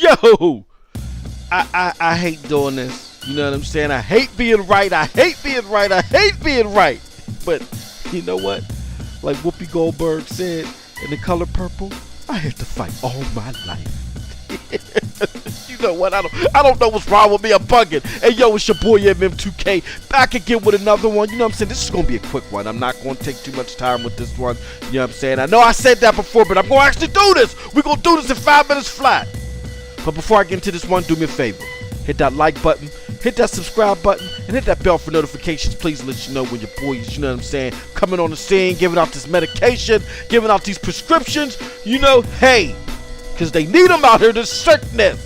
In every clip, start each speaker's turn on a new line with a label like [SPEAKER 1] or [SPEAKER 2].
[SPEAKER 1] Yo, I hate doing this. You know what I'm saying? I hate being right. I hate being right. I hate being right. But you know what? Like Whoopi Goldberg said in The Color Purple, I had to fight all my life. You know what? I don't know what's wrong with me. I'm bugging. Hey, yo, it's your boy MM2K back again with another one. You know what I'm saying? This is going to be a quick one. I'm not going to take too much time with this one. You know what I'm saying? I know I said that before, but I'm going to actually do this. We're going to do this in 5 minutes flat. But before I get into this one, do me a favor. Hit that like button, hit that subscribe button, and hit that bell for notifications. Please let you know when your boys, you know what I'm saying, coming on the scene, giving out this medication, giving out these prescriptions. You know, hey, because they need them out here, this sickness.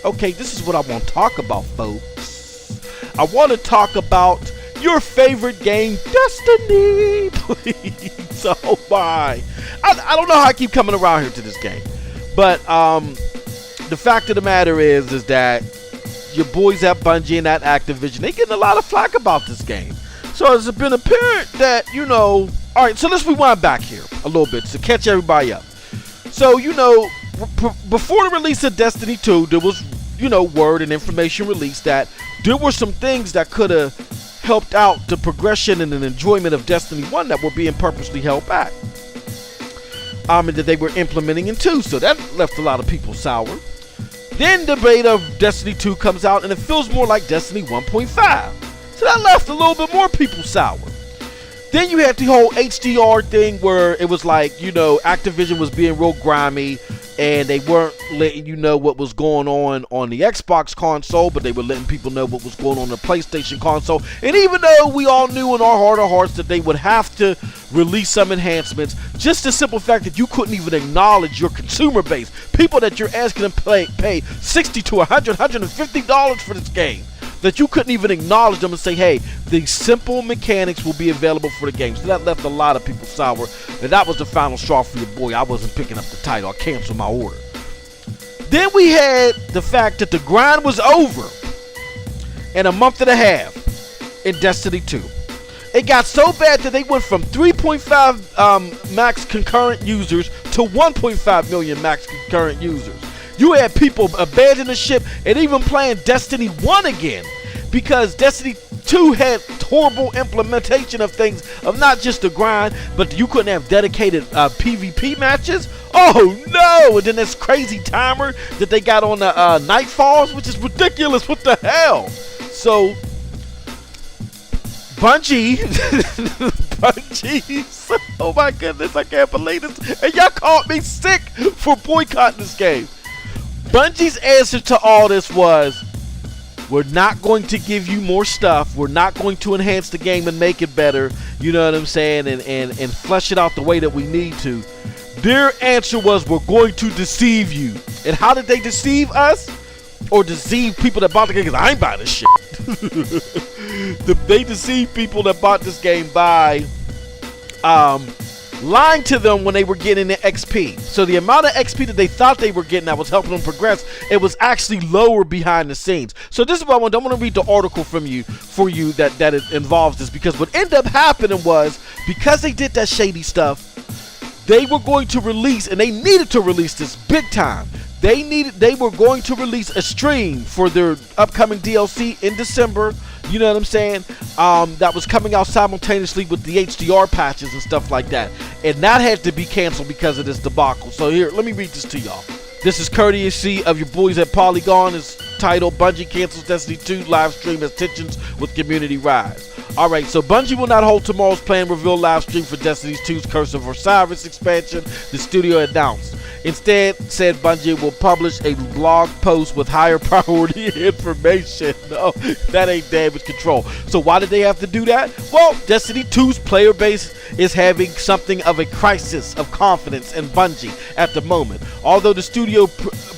[SPEAKER 1] Okay, this is what I want to talk about, folks. I want to talk about your favorite game, Destiny. Please, oh my. I don't know how I keep coming around here to this game. But the fact of the matter is that your boys at Bungie and at Activision, they getting a lot of flack about this game. So it's been apparent that, you know, all right, so let's rewind back here a little bit to catch everybody up. So, you know, before the release of Destiny 2, there was, you know, word and information released that there were some things that could have helped out the progression and the enjoyment of Destiny 1 that were being purposely held back. And that they were implementing in 2, so that left a lot of people sour. Then the beta of Destiny 2 comes out and it feels more like Destiny 1.5. So that left a little bit more people sour. Then you had the whole HDR thing where it was like, you know, Activision was being real grimy and they weren't letting you know what was going on the Xbox console, but they were letting people know what was going on the PlayStation console. And even though we all knew in our heart of hearts that they would have to release some enhancements, just the simple fact that you couldn't even acknowledge your consumer base, people that you're asking to pay $60 to $100, $150 for this game, that you couldn't even acknowledge them and say, hey, the simple mechanics will be available for the game. So that left a lot of people sour, and that was the final straw for your boy. I wasn't picking up the title. I canceled my order. Then we had the fact that the grind was over in a month and a half in Destiny 2. It got so bad that they went from 3.5 max concurrent users to 1.5 million max concurrent users. You had people abandon the ship and even playing Destiny 1 again because Destiny 2 had horrible implementation of things, of not just the grind, but you couldn't have dedicated PvP matches. Oh no! And then this crazy timer that they got on the Nightfalls, which is ridiculous. What the hell? So Bungie, oh my goodness, I can't believe this. And y'all called me sick for boycotting this game. Bungie's answer to all this was, we're not going to give you more stuff. We're not going to enhance the game and make it better. You know what I'm saying? And flesh it out the way that we need to. Their answer was, we're going to deceive you. And how did they deceive us? Or deceive people that bought the game? Because I ain't buying this shit. They deceived people that bought this game by lying to them when they were getting the XP. So the amount of XP that they thought they were getting that was helping them progress, it was actually lower behind the scenes. So this is what I want. I'm going to read the article for you that it involves this, because what ended up happening was, because they did that shady stuff, they were going to release, and they needed to release this big time. They were going to release a stream for their upcoming DLC in December. You know what I'm saying? That was coming out simultaneously with the HDR patches and stuff like that. And that had to be canceled because of this debacle. So here, let me read this to y'all. This is courtesy of your boys at Polygon. It's titled, Bungie cancels Destiny 2 live stream as tensions with community rise. Alright, so Bungie will not hold tomorrow's planned reveal live stream for Destiny 2's Curse of Osiris expansion, the studio announced. Instead, said Bungie will publish a blog post with higher priority information. No, that ain't damage control. So why did they have to do that? Well, Destiny 2's player base is having something of a crisis of confidence in Bungie at the moment. Although the studio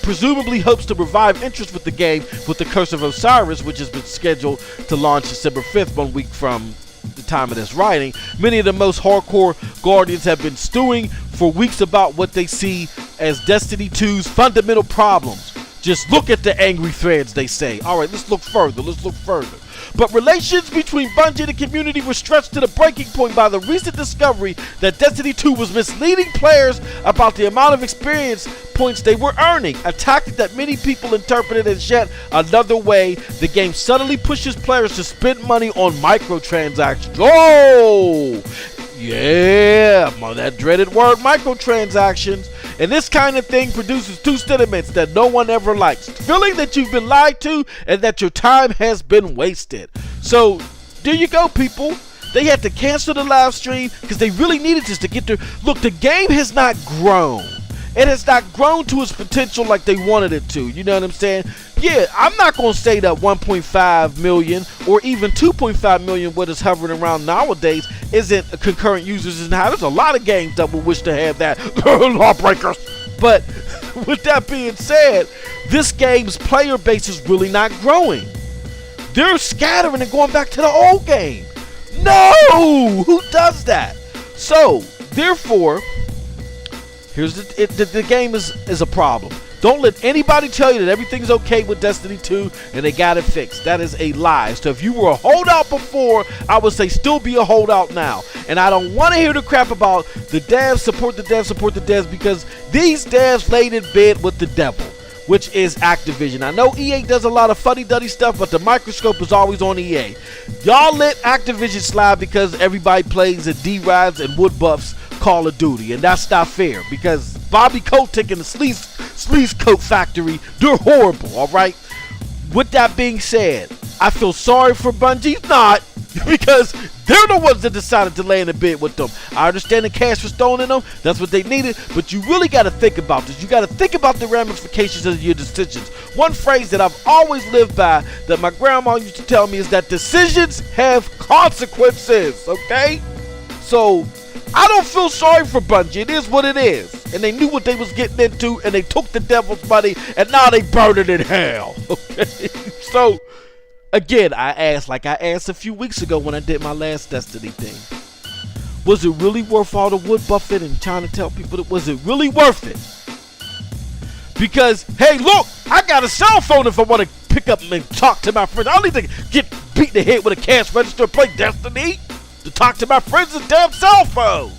[SPEAKER 1] presumably hopes to revive interest with the game with the Curse of Osiris, which has been scheduled to launch December 5th, 1 week from the time of this writing, many of the most hardcore Guardians have been stewing for weeks about what they see as Destiny 2's fundamental problems. Just look at the angry threads, they say. All right, let's look further. But relations between Bungie and the community were stretched to the breaking point by the recent discovery that Destiny 2 was misleading players about the amount of experience points they were earning, a tactic that many people interpreted as yet another way the game subtly pushes players to spend money on microtransactions. Oh! Yeah, that dreaded word, microtransactions. And this kind of thing produces two sentiments that no one ever likes. Feeling that you've been lied to and that your time has been wasted. So, there you go, people. They had to cancel the live stream because they really needed this to get their... Look, the game has not grown. It has not grown to its potential like they wanted it to. You know what I'm saying? Yeah, I'm not going to say that 1.5 million or even 2.5 million, what is hovering around nowadays, isn't concurrent users. And how there's a lot of games that would wish to have that. Lawbreakers. But with that being said, this game's player base is really not growing. They're scattering and going back to the old game. No! Who does that? So, therefore... Here's the game is a problem. Don't let anybody tell you that everything's okay with Destiny 2 and they got it fixed. That is a lie. So if you were a holdout before, I would say still be a holdout now. And I don't want to hear the crap about the devs, support the devs, because these devs laid in bed with the devil, which is Activision. I know EA does a lot of fuddy-duddy stuff, but the microscope is always on EA. Y'all let Activision slide because everybody plays at D-Rides and Wood Buffs Call of Duty, and that's not fair because Bobby Kotick and the Sleaze Coat Factory, they're horrible, alright? With that being said, I feel sorry for Bungie, not because they're the ones that decided to lay in the bed with them. I understand the cash was thrown in them, that's what they needed, but you really got to think about this. You got to think about the ramifications of your decisions. One phrase that I've always lived by that my grandma used to tell me is that decisions have consequences, okay? So I don't feel sorry for Bungie. It is what it is. And they knew what they was getting into, and they took the devil's money, and now they burn it in hell. Okay? So, again, I asked a few weeks ago when I did my last Destiny thing. Was it really worth all the wood buffing and trying to tell people that was it really worth it? Because, hey, look, I got a cell phone if I want to pick up and talk to my friends. I don't need to get beat in the head with a cash register and play Destiny to talk to my friends with a damn cell phone.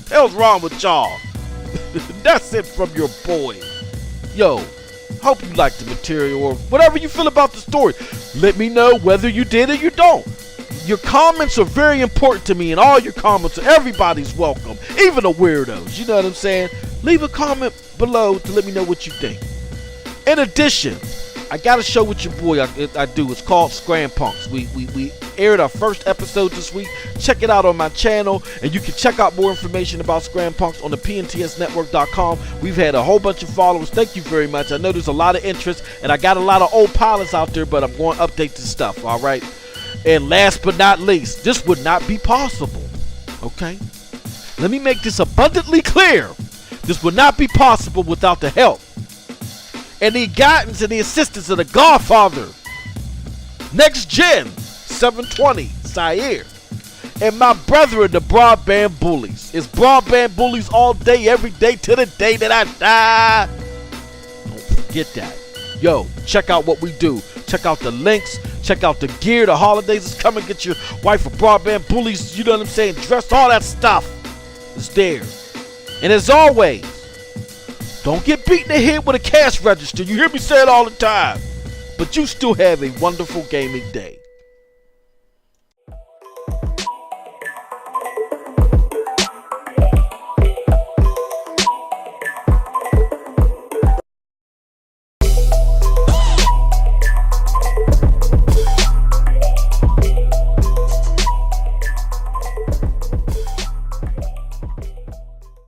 [SPEAKER 1] Hell's wrong with y'all? That's it from your boy. Yo, hope you like the material or whatever you feel about the story. Let me know whether you did or you don't. Your comments are very important to me, and all your comments, everybody's welcome, even the weirdos. You know what I'm saying? Leave a comment below to let me know what you think. In addition, I got a show with your boy I do. It's called Scram Punks. We aired our first episode this week. Check it out on my channel, and you can check out more information about Scram Punks on the pntsnetwork.com. We've had a whole bunch of followers. Thank you very much. I know there's a lot of interest, and I got a lot of old pilots out there, but I'm going to update the stuff, all right? And last but not least, this would not be possible, okay? Let me make this abundantly clear. This would not be possible without the help and the guidance and the assistance of the Godfather, Next Gen 720 Zaire, and my brethren, the Broadband Bullies. It's Broadband Bullies all day, every day, to the day that I die. Don't forget that. Yo, check out what we do. Check out the links. Check out the gear. The holidays is coming. Get your wife a Broadband Bullies, you know what I'm saying, dressed, all that stuff is there. And as always, don't get beat in the head with a cash register. You hear me say it all the time. But you still have a wonderful gaming day.